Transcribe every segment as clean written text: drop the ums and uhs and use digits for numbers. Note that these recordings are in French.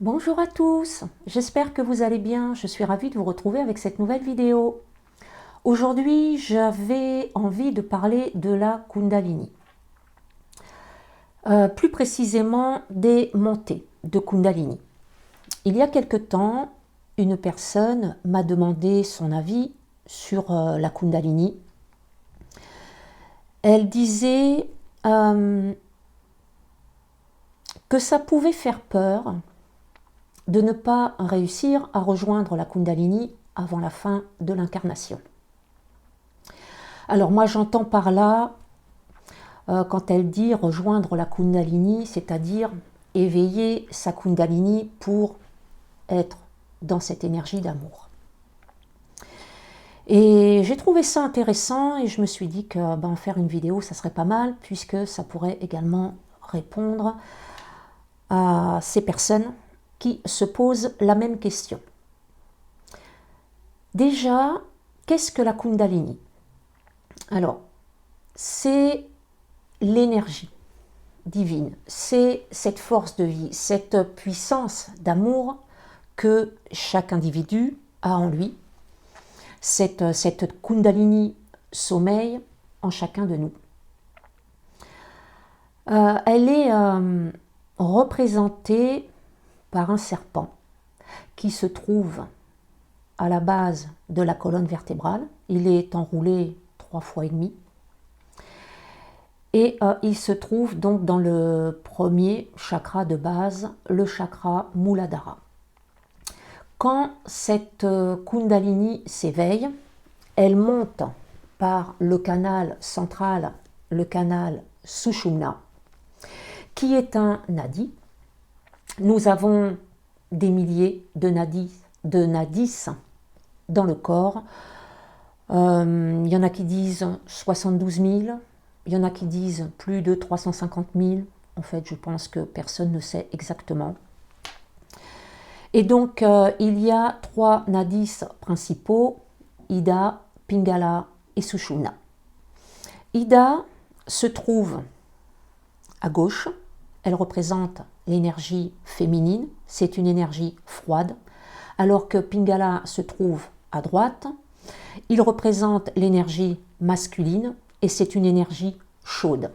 Bonjour à tous, j'espère que vous allez bien. Je suis ravie de vous retrouver avec cette nouvelle vidéo. Aujourd'hui, j'avais envie de parler de la Kundalini. Plus précisément des montées de Kundalini. Il y a quelque temps, une personne m'a demandé son avis sur la Kundalini. Elle disait que ça pouvait faire peur de ne pas réussir à rejoindre la Kundalini avant la fin de l'incarnation. Alors moi j'entends par là, quand elle dit rejoindre la Kundalini, c'est-à-dire éveiller sa Kundalini pour être dans cette énergie d'amour. Et j'ai trouvé ça intéressant et je me suis dit que en faire une vidéo ça serait pas mal, puisque ça pourrait également répondre à ces personnes qui se posent la même question. Déjà, qu'est-ce que la Kundalini? Alors, c'est l'énergie divine, c'est cette force de vie, cette puissance d'amour que chaque individu a en lui. Cette Kundalini sommeille en chacun de nous. Elle est représentée par un serpent qui se trouve à la base de la colonne vertébrale. Il est enroulé 3 fois et demi. Et il se trouve donc dans le premier chakra de base, le chakra Muladhara. Quand cette Kundalini s'éveille, elle monte par le canal central, le canal Sushumna, qui est un nadi. Nous avons des milliers de nadis dans le corps. Il y en a qui disent 72 000, il y en a qui disent plus de 350 000. En fait, je pense que personne ne sait exactement. Et donc, il y a 3 nadis principaux, Ida, Pingala et Sushumna. Ida se trouve à gauche, elle représente l'énergie féminine, c'est une énergie froide, alors que Pingala se trouve à droite, il représente l'énergie masculine et c'est une énergie chaude.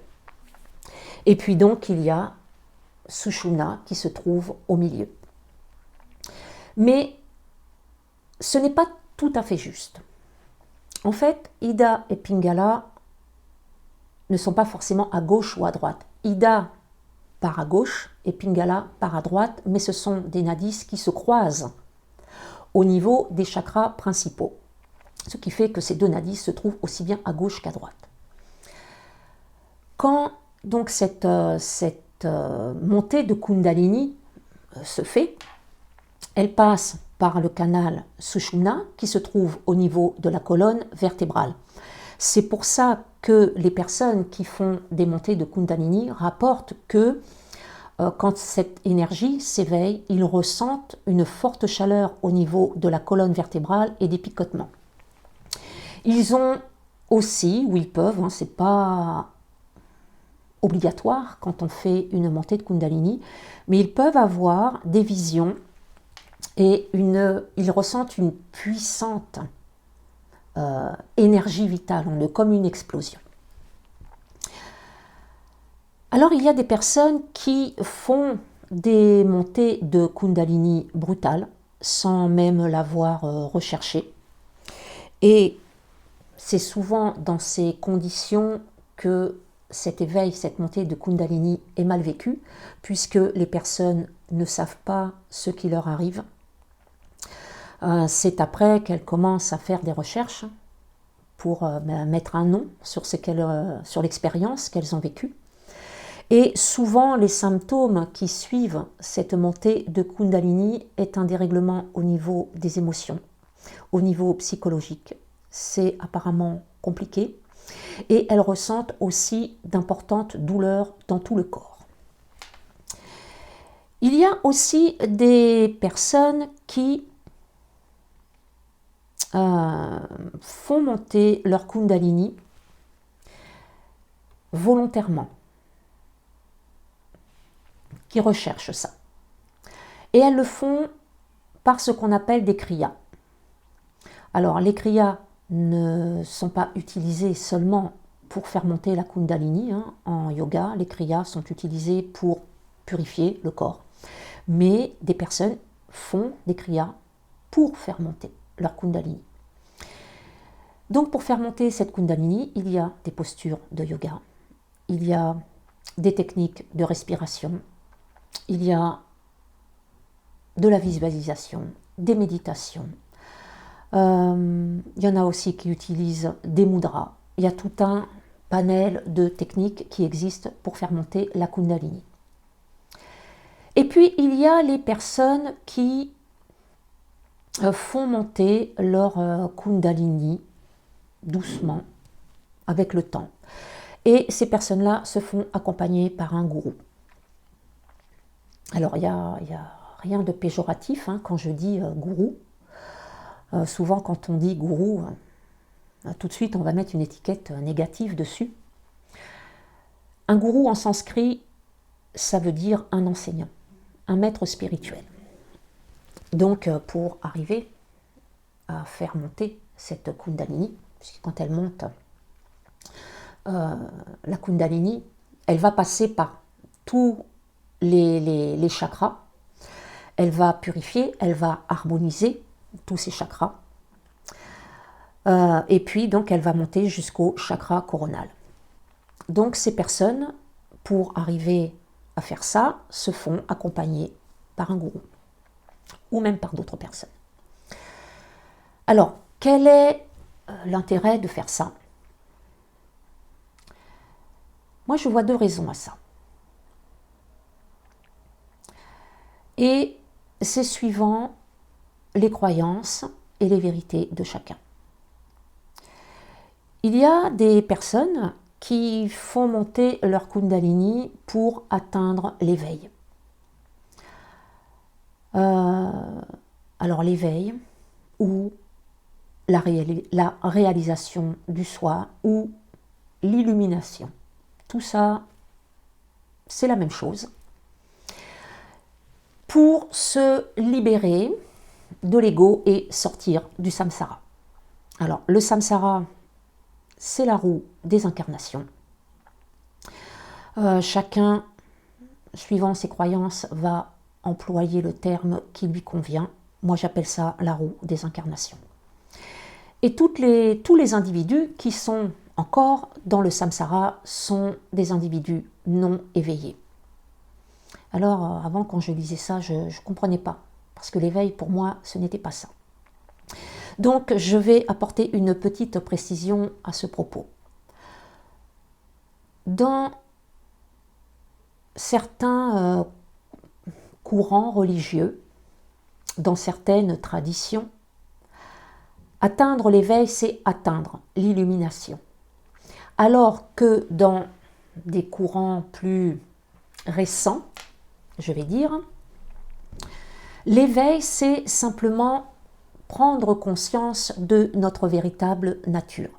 Et puis donc il y a Sushumna qui se trouve au milieu. Mais ce n'est pas tout à fait juste. En fait, Ida et Pingala ne sont pas forcément à gauche ou à droite. Ida part à gauche et Pingala part à droite, mais ce sont des nadis qui se croisent au niveau des chakras principaux. Ce qui fait que ces 2 nadis se trouvent aussi bien à gauche qu'à droite. Quand donc cette montée de Kundalini se fait, elle passe par le canal Sushumna qui se trouve au niveau de la colonne vertébrale. C'est pour ça que les personnes qui font des montées de Kundalini rapportent que quand cette énergie s'éveille, ils ressentent une forte chaleur au niveau de la colonne vertébrale et des picotements. Ils ont aussi, ou ils peuvent, c'est pas obligatoire quand on fait une montée de Kundalini, mais ils peuvent avoir des visions et ils ressentent une puissante énergie vitale, comme une explosion. Alors il y a des personnes qui font des montées de Kundalini brutales sans même l'avoir recherché. Et c'est souvent dans ces conditions que cet éveil, cette montée de Kundalini est mal vécue, puisque les personnes ne savent pas ce qui leur arrive. C'est après qu'elles commencent à faire des recherches pour mettre un nom sur l'expérience qu'elles ont vécue. Et souvent, les symptômes qui suivent cette montée de Kundalini est un dérèglement au niveau des émotions, au niveau psychologique. C'est apparemment compliqué. Et elles ressentent aussi d'importantes douleurs dans tout le corps. Il y a aussi des personnes qui font monter leur Kundalini volontairement, qui recherchent ça. Et elles le font par ce qu'on appelle des kriyas. Alors les kriyas ne sont pas utilisés seulement pour faire monter la kundalini. En yoga, les kriyas sont utilisés pour purifier le corps. Mais des personnes font des kriyas pour faire monter leur kundalini. Donc pour faire monter cette kundalini, il y a des postures de yoga, il y a des techniques de respiration, il y a de la visualisation, des méditations. Il y en a aussi qui utilisent des mudras. Il y a tout un panel de techniques qui existent pour faire monter la kundalini. Et puis il y a les personnes qui font monter leur kundalini doucement, avec le temps. Et ces personnes-là se font accompagner par un gourou. Alors, il y a rien de péjoratif quand je dis gourou. Souvent, quand on dit gourou, tout de suite, on va mettre une étiquette négative dessus. Un gourou en sanskrit, ça veut dire un enseignant, un maître spirituel. Donc, pour arriver à faire monter cette kundalini, puisque quand elle monte, la kundalini, elle va passer par tous les chakras, elle va purifier, elle va harmoniser tous ces chakras, et puis donc elle va monter jusqu'au chakra coronal. Donc ces personnes, pour arriver à faire ça, se font accompagner par un gourou, ou même par d'autres personnes. Alors, quel est l'intérêt de faire ça? Moi, je vois deux raisons à ça. Et c'est suivant les croyances et les vérités de chacun. Il y a des personnes qui font monter leur kundalini pour atteindre l'éveil. Alors l'éveil ou la réalisation du soi ou l'illumination. Tout ça, c'est la même chose. Pour se libérer de l'ego et sortir du samsara. Alors, le samsara, c'est la roue des incarnations. Chacun, suivant ses croyances, va employer le terme qui lui convient. Moi, j'appelle ça la roue des incarnations. Et tous les individus qui sont encore dans le samsara sont des individus non éveillés. Alors, avant, quand je lisais ça, je ne comprenais pas. Parce que l'éveil, pour moi, ce n'était pas ça. Donc, je vais apporter une petite précision à ce propos. Dans certains courants religieux, dans certaines traditions, atteindre l'éveil, c'est atteindre l'illumination. Alors que dans des courants plus récents, je vais dire, l'éveil, c'est simplement prendre conscience de notre véritable nature.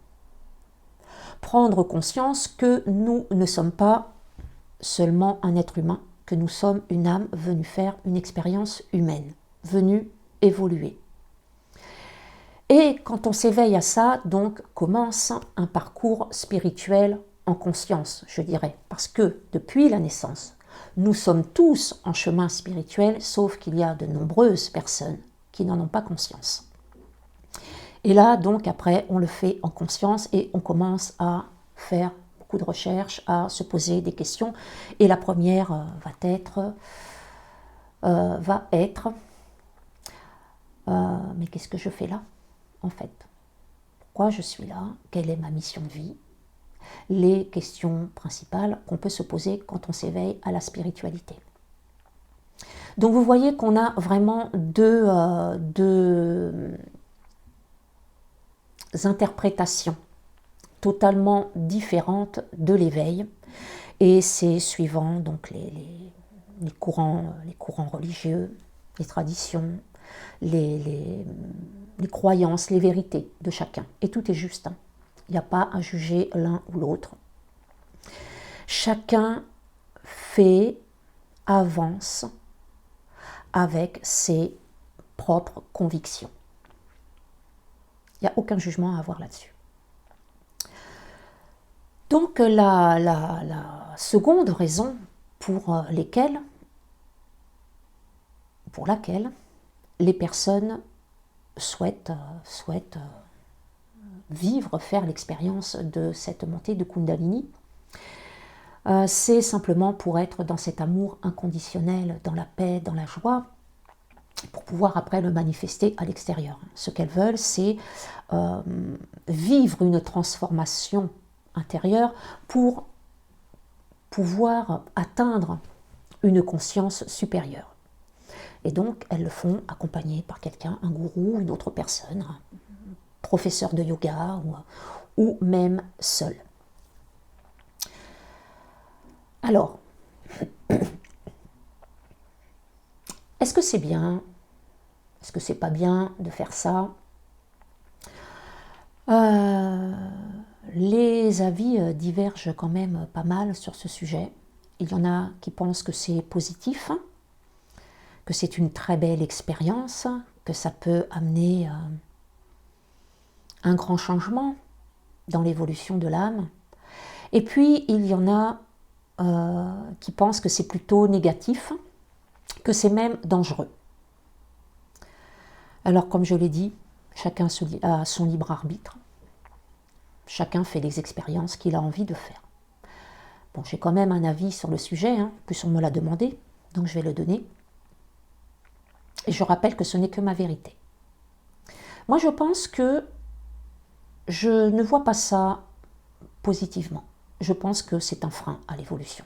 Prendre conscience que nous ne sommes pas seulement un être humain, que nous sommes une âme venue faire une expérience humaine, venue évoluer. Et quand on s'éveille à ça, donc commence un parcours spirituel en conscience, je dirais, parce que depuis la naissance, nous sommes tous en chemin spirituel, sauf qu'il y a de nombreuses personnes qui n'en ont pas conscience. Et là, donc, après, on le fait en conscience et on commence à faire beaucoup de recherches, à se poser des questions. Et la première va être mais qu'est-ce que je fais là, en fait? Pourquoi je suis là? Quelle est ma mission de vie? Les questions principales qu'on peut se poser quand on s'éveille à la spiritualité. Donc vous voyez qu'on a vraiment deux interprétations totalement différentes de l'éveil, et c'est suivant donc les courants religieux, les traditions, les croyances, les vérités de chacun. Et tout est juste. Il n'y a pas à juger l'un ou l'autre. Chacun fait, avance avec ses propres convictions. Il n'y a aucun jugement à avoir là-dessus. Donc la seconde raison pour laquelle les personnes souhaitent vivre, faire l'expérience de cette montée de Kundalini, c'est simplement pour être dans cet amour inconditionnel, dans la paix, dans la joie, pour pouvoir après le manifester à l'extérieur. Ce qu'elles veulent, c'est vivre une transformation intérieure pour pouvoir atteindre une conscience supérieure. Et donc, elles le font accompagnées par quelqu'un, un gourou, une autre personne, un professeur de yoga ou même seul. Alors, est-ce que c'est bien? Est-ce que c'est pas bien de faire ça? Les avis divergent quand même pas mal sur ce sujet. Il y en a qui pensent que c'est positif, que c'est une très belle expérience, que ça peut amener un grand changement dans l'évolution de l'âme. Et puis, il y en a qui pensent que c'est plutôt négatif, que c'est même dangereux. Alors, comme je l'ai dit, chacun a son libre arbitre. Chacun fait les expériences qu'il a envie de faire. Bon, j'ai quand même un avis sur le sujet, hein. En plus on me l'a demandé, donc je vais le donner. Et je rappelle que ce n'est que ma vérité. Moi, je pense que je ne vois pas ça positivement. Je pense que c'est un frein à l'évolution.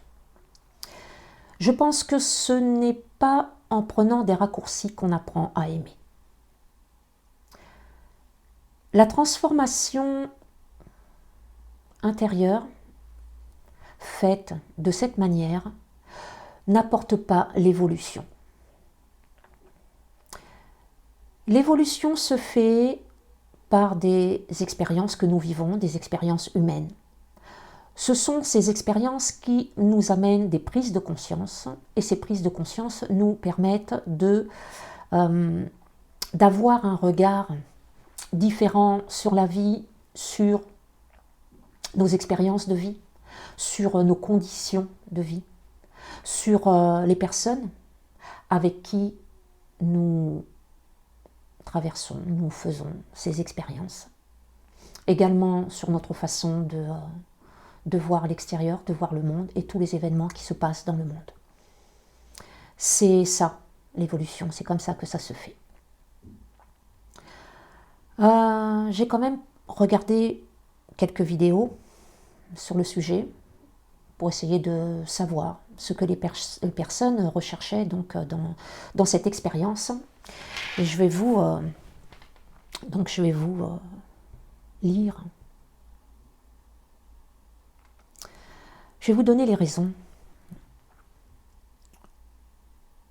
Je pense que ce n'est pas en prenant des raccourcis qu'on apprend à aimer. La transformation intérieure, faite de cette manière, n'apporte pas l'évolution. L'évolution se fait par des expériences que nous vivons, des expériences humaines. Ce sont ces expériences qui nous amènent des prises de conscience, et ces prises de conscience nous permettent d'avoir un regard différent sur la vie, sur nos expériences de vie, sur nos conditions de vie, sur les personnes avec qui nous traversons, nous faisons ces expériences. Également sur notre façon de voir l'extérieur, de voir le monde et tous les événements qui se passent dans le monde. C'est ça, l'évolution, c'est comme ça que ça se fait. J'ai quand même regardé quelques vidéos sur le sujet pour essayer de savoir ce que les personnes recherchaient donc, dans cette expérience. Et je vais vous lire. Je vais vous donner les raisons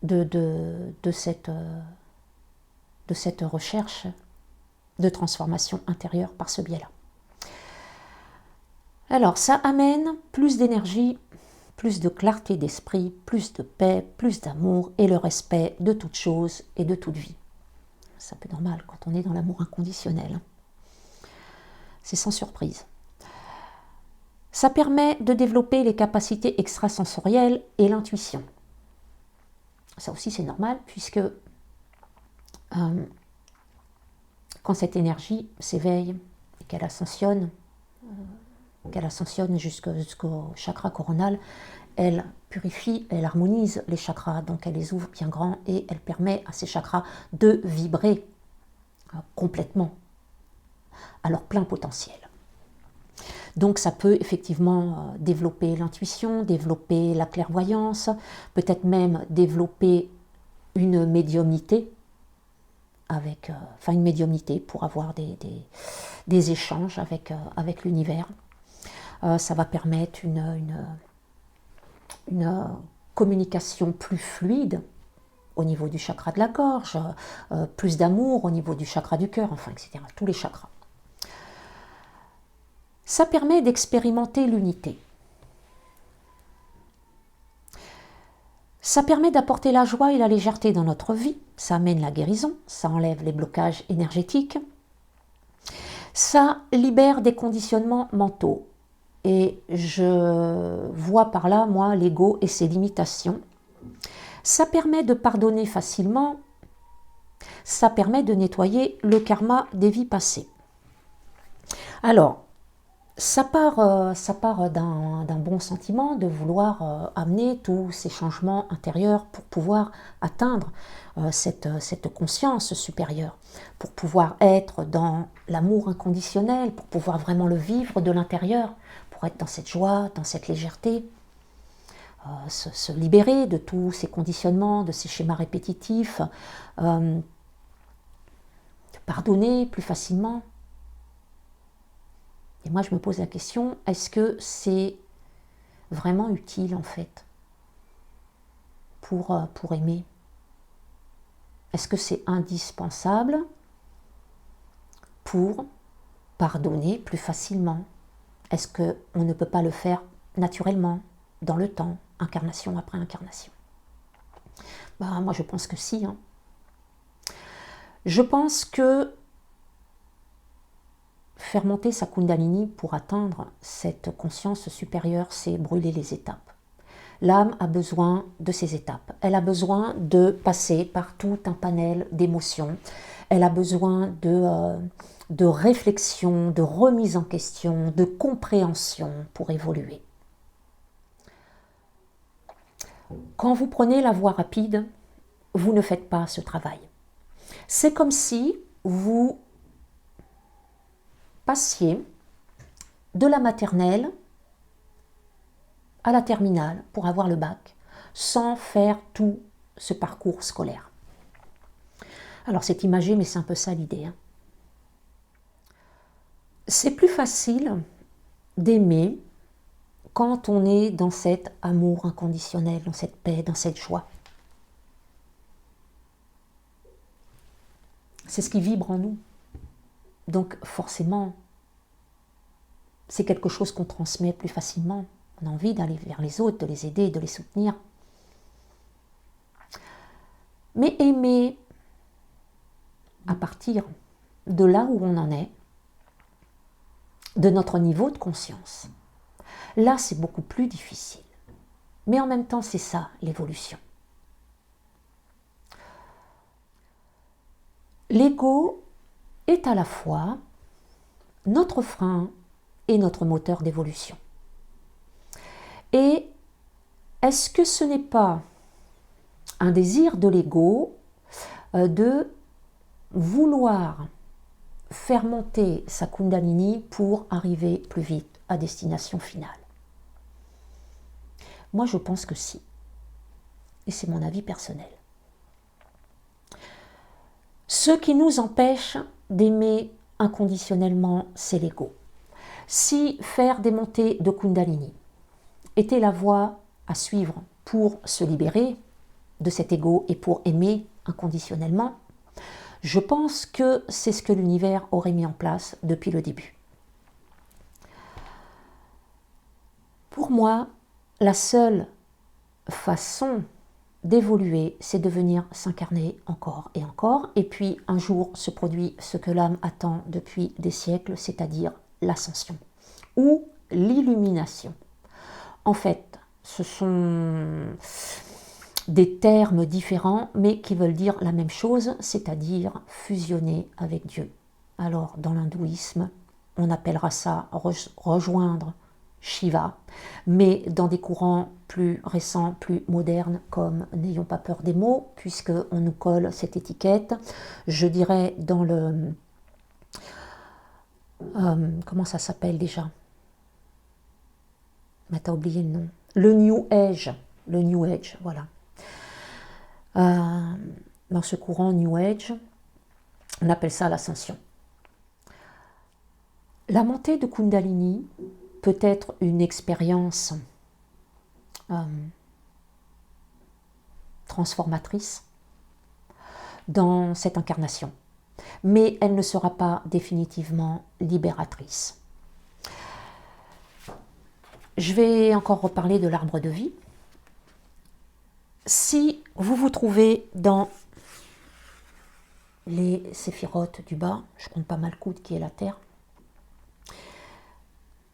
de cette recherche de transformation intérieure par ce biais-là. Alors, ça amène plus d'énergie, plus de clarté d'esprit, plus de paix, plus d'amour et le respect de toute chose et de toute vie. C'est un peu normal quand on est dans l'amour inconditionnel. C'est sans surprise. Ça permet de développer les capacités extrasensorielles et l'intuition. Ça aussi c'est normal puisque quand cette énergie s'éveille et qu'elle ascensionne jusqu'au chakra coronal, elle purifie, elle harmonise les chakras, donc elle les ouvre bien grands et elle permet à ces chakras de vibrer complètement à leur plein potentiel. Donc ça peut effectivement développer l'intuition, développer la clairvoyance, peut-être même développer une médiumnité, une médiumnité pour avoir des échanges avec l'univers. Ça va permettre une communication plus fluide au niveau du chakra de la gorge, plus d'amour au niveau du chakra du cœur, enfin, etc. Tous les chakras. Ça permet d'expérimenter l'unité. Ça permet d'apporter la joie et la légèreté dans notre vie, ça amène la guérison, ça enlève les blocages énergétiques, ça libère des conditionnements mentaux. Et je vois par là, moi, l'ego et ses limitations. Ça permet de pardonner facilement, ça permet de nettoyer le karma des vies passées. Alors, ça part d'un bon sentiment de vouloir amener tous ces changements intérieurs pour pouvoir atteindre cette conscience supérieure, pour pouvoir être dans l'amour inconditionnel, pour pouvoir vraiment le vivre de l'intérieur, pour être dans cette joie, dans cette légèreté, se libérer de tous ces conditionnements, de ces schémas répétitifs, pardonner plus facilement. Et moi, je me pose la question, est-ce que c'est vraiment utile, en fait, pour aimer? Est-ce que c'est indispensable pour pardonner plus facilement? Est-ce qu'on ne peut pas le faire naturellement, dans le temps, incarnation après incarnation? Moi, je pense que si. Je pense que faire monter sa Kundalini pour atteindre cette conscience supérieure, c'est brûler les étapes. L'âme a besoin de ces étapes. Elle a besoin de passer par tout un panel d'émotions. Elle a besoin de réflexion, de remise en question, de compréhension pour évoluer. Quand vous prenez la voie rapide, vous ne faites pas ce travail. C'est comme si vous passiez de la maternelle à la terminale pour avoir le bac, sans faire tout ce parcours scolaire. Alors c'est imagé, mais c'est un peu ça l'idée. C'est plus facile d'aimer quand on est dans cet amour inconditionnel, dans cette paix, dans cette joie. C'est ce qui vibre en nous. Donc forcément, c'est quelque chose qu'on transmet plus facilement. On a envie d'aller vers les autres, de les aider, de les soutenir. Mais aimer à partir de là où on en est, de notre niveau de conscience, là c'est beaucoup plus difficile. Mais en même temps, c'est ça l'évolution. L'ego est à la fois notre frein et notre moteur d'évolution. Et est-ce que ce n'est pas un désir de l'ego de vouloir faire monter sa Kundalini pour arriver plus vite à destination finale? Moi, je pense que si. Et c'est mon avis personnel. Ce qui nous empêche d'aimer inconditionnellement, c'est l'ego. Si faire des montées de Kundalini était la voie à suivre pour se libérer de cet ego et pour aimer inconditionnellement, je pense que c'est ce que l'univers aurait mis en place depuis le début. Pour moi, la seule façon d'évoluer, c'est de venir s'incarner encore et encore, et puis un jour se produit ce que l'âme attend depuis des siècles, c'est-à-dire l'ascension ou l'illumination. En fait, ce sont des termes différents, mais qui veulent dire la même chose, c'est-à-dire fusionner avec Dieu. Alors, dans l'hindouisme, on appellera ça rejoindre Shiva, mais dans des courants plus récents, plus modernes, comme n'ayons pas peur des mots, puisqu'on nous colle cette étiquette, je dirais dans le... comment ça s'appelle déjà? T'as oublié le nom. Le New Age, voilà. Dans ce courant New Age, on appelle ça l'ascension. La montée de Kundalini peut être une expérience transformatrice dans cette incarnation, mais elle ne sera pas définitivement libératrice. Je vais encore reparler de l'arbre de vie. Si vous vous trouvez dans les séphirotes du bas, je compte pas mal coude qui est la terre,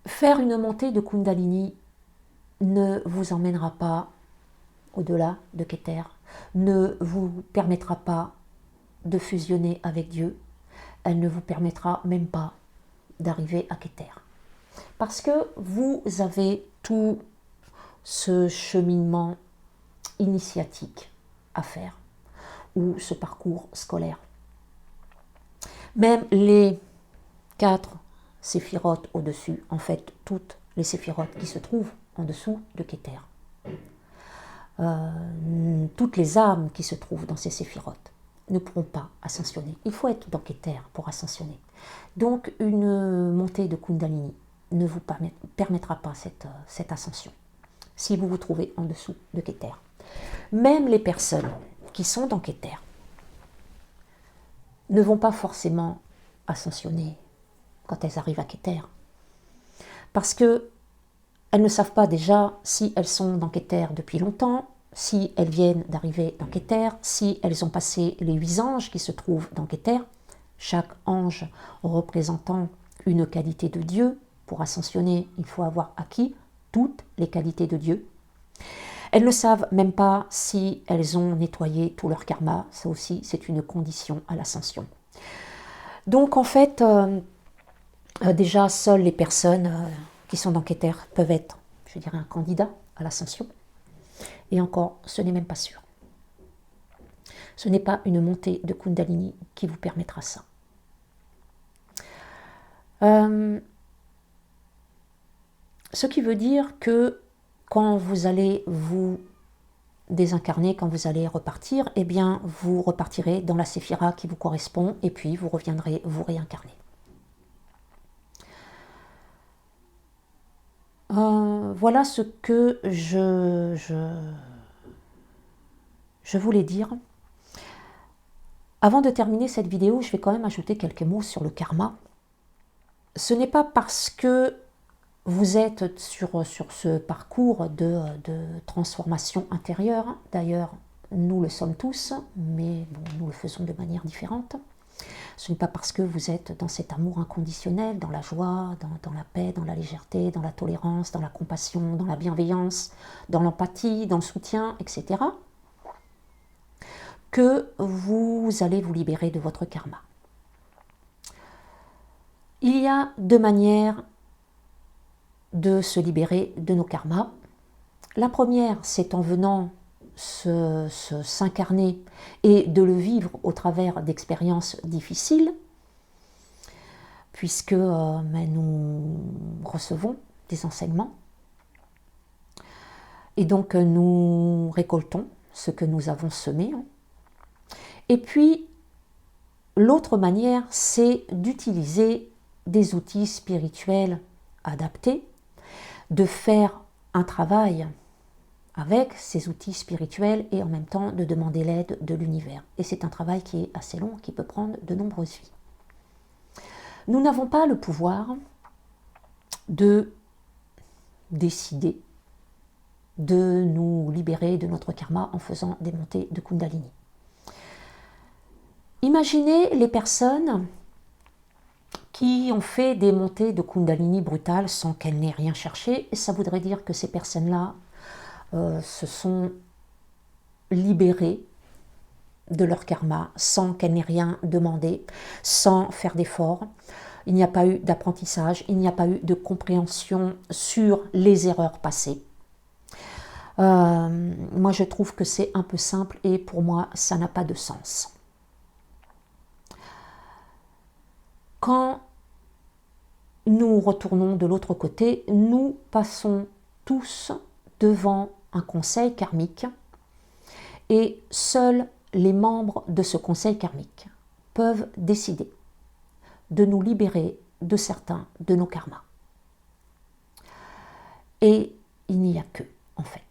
faire une montée de Kundalini ne vous emmènera pas au-delà de Keter, ne vous permettra pas de fusionner avec Dieu, elle ne vous permettra même pas d'arriver à Keter. Parce que vous avez tout ce cheminement initiatique à faire, ou ce parcours scolaire. Même les 4 séphirotes au-dessus, en fait, toutes les séphirotes qui se trouvent en dessous de Keter. Toutes les âmes qui se trouvent dans ces séphirotes ne pourront pas ascensionner. Il faut être dans Keter pour ascensionner. Donc une montée de Kundalini ne vous permettra pas cette ascension, si vous vous trouvez en dessous de Keter. Même les personnes qui sont dans Keter ne vont pas forcément ascensionner quand elles arrivent à Keter. Parce que elles ne savent pas déjà si elles sont dans Keter depuis longtemps, si elles viennent d'arriver dans Keter, si elles ont passé les 8 anges qui se trouvent dans Keter, chaque ange représentant une qualité de Dieu. Pour ascensionner, il faut avoir acquis toutes les qualités de Dieu. Elles ne savent même pas si elles ont nettoyé tout leur karma, ça aussi c'est une condition à l'ascension. Donc en fait, déjà seules les personnes qui sont dans Keter peuvent être, je dirais, un candidat à l'ascension. Et encore, ce n'est même pas sûr. Ce n'est pas une montée de Kundalini qui vous permettra ça. Ce qui veut dire que quand vous allez vous désincarner, quand vous allez repartir, eh bien, vous repartirez dans la séphira qui vous correspond et puis vous reviendrez vous réincarner. Voilà ce que je voulais dire. Avant de terminer cette vidéo, je vais quand même ajouter quelques mots sur le karma. Ce n'est pas parce que vous êtes sur ce parcours de transformation intérieure, d'ailleurs nous le sommes tous, mais bon, nous le faisons de manière différente. Ce n'est pas parce que vous êtes dans cet amour inconditionnel, dans la joie, dans la paix, dans la légèreté, dans la tolérance, dans la compassion, dans la bienveillance, dans l'empathie, dans le soutien, etc., que vous allez vous libérer de votre karma. Il y a 2 manières de se libérer de nos karmas. La première, c'est en venant s'incarner et de le vivre au travers d'expériences difficiles, puisque nous recevons des enseignements et donc nous récoltons ce que nous avons semé. Et puis l'autre manière, c'est d'utiliser des outils spirituels adaptés, de faire un travail avec ces outils spirituels et en même temps de demander l'aide de l'univers. Et c'est un travail qui est assez long, qui peut prendre de nombreuses vies. Nous n'avons pas le pouvoir de décider de nous libérer de notre karma en faisant des montées de Kundalini. Imaginez les personnes qui ont fait des montées de Kundalini brutales sans qu'elles n'aient rien cherché, et ça voudrait dire que ces personnes-là se sont libérées de leur karma sans qu'elles n'aient rien demandé, sans faire d'efforts. Il n'y a pas eu d'apprentissage, il n'y a pas eu de compréhension sur les erreurs passées. Moi, je trouve que c'est un peu simple et pour moi, ça n'a pas de sens. Quand nous retournons de l'autre côté, nous passons tous devant un conseil karmique et seuls les membres de ce conseil karmique peuvent décider de nous libérer de certains de nos karmas. Et il n'y a que, en fait.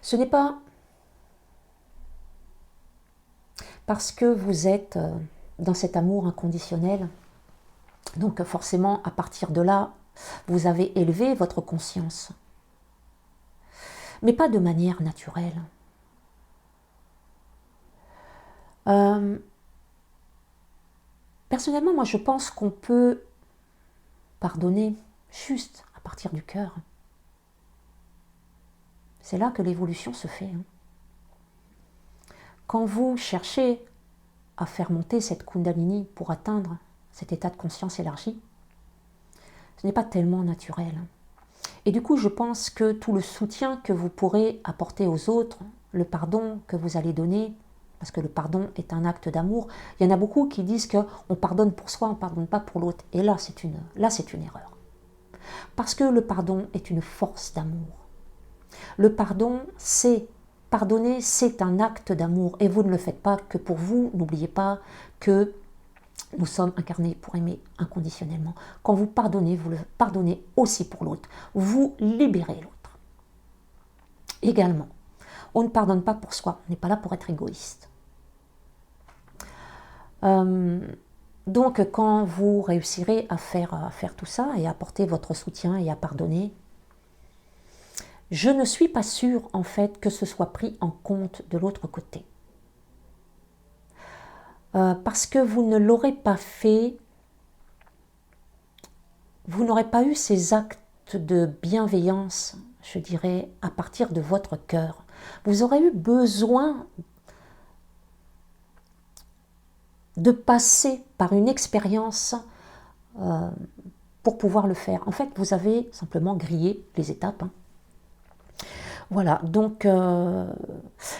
Ce n'est pas parce que vous êtes dans cet amour inconditionnel Donc forcément, à partir de là, vous avez élevé votre conscience. Mais pas de manière naturelle. Personnellement, moi je pense qu'on peut pardonner juste à partir du cœur. C'est là que l'évolution se fait. Quand vous cherchez à faire monter cette Kundalini pour atteindre cet état de conscience élargi, ce n'est pas tellement naturel. Et du coup, je pense que tout le soutien que vous pourrez apporter aux autres, le pardon que vous allez donner, parce que le pardon est un acte d'amour, il y en a beaucoup qui disent qu'on pardonne pour soi, on ne pardonne pas pour l'autre. Et là, c'est une erreur. Parce que le pardon est une force d'amour. Le pardon, pardonner, c'est un acte d'amour. Et vous ne le faites pas que pour vous. N'oubliez pas que nous sommes incarnés pour aimer inconditionnellement. Quand vous pardonnez, vous le pardonnez aussi pour l'autre. Vous libérez l'autre. Également, on ne pardonne pas pour soi. On n'est pas là pour être égoïste. Donc, quand vous réussirez à faire tout ça et à apporter votre soutien et à pardonner, je ne suis pas sûre, en fait, que ce soit pris en compte de l'autre côté. Parce que vous ne l'aurez pas fait, vous n'aurez pas eu ces actes de bienveillance, je dirais, à partir de votre cœur. Vous aurez eu besoin de passer par une expérience pour pouvoir le faire. En fait, vous avez simplement grillé les étapes. Voilà, donc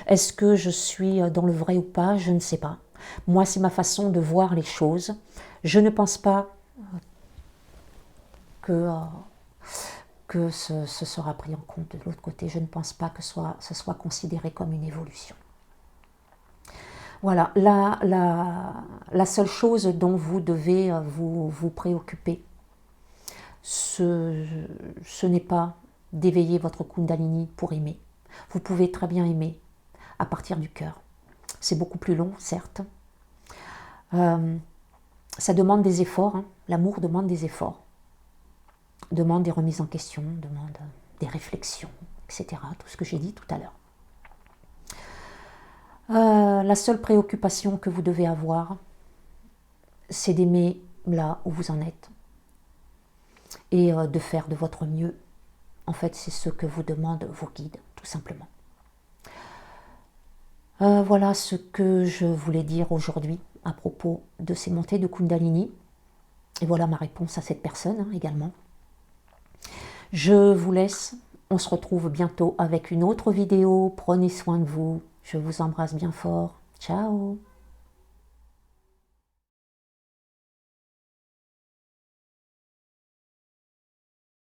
est-ce que je suis dans le vrai ou pas? Je ne sais pas. Moi, c'est ma façon de voir les choses. Je ne pense pas que ce sera pris en compte de l'autre côté. Je ne pense pas que ce soit considéré comme une évolution. Voilà, la seule chose dont vous devez vous préoccuper, ce n'est pas d'éveiller votre Kundalini pour aimer. Vous pouvez très bien aimer à partir du cœur. C'est beaucoup plus long, certes. Ça demande des efforts. L'amour demande des efforts. Demande des remises en question, demande des réflexions, etc. Tout ce que j'ai dit tout à l'heure. La seule préoccupation que vous devez avoir, c'est d'aimer là où vous en êtes et de faire de votre mieux. En fait, c'est ce que vous demandent vos guides, tout simplement. Voilà ce que je voulais dire aujourd'hui à propos de ces montées de Kundalini. Et voilà ma réponse à cette personne également. Je vous laisse. On se retrouve bientôt avec une autre vidéo. Prenez soin de vous. Je vous embrasse bien fort. Ciao!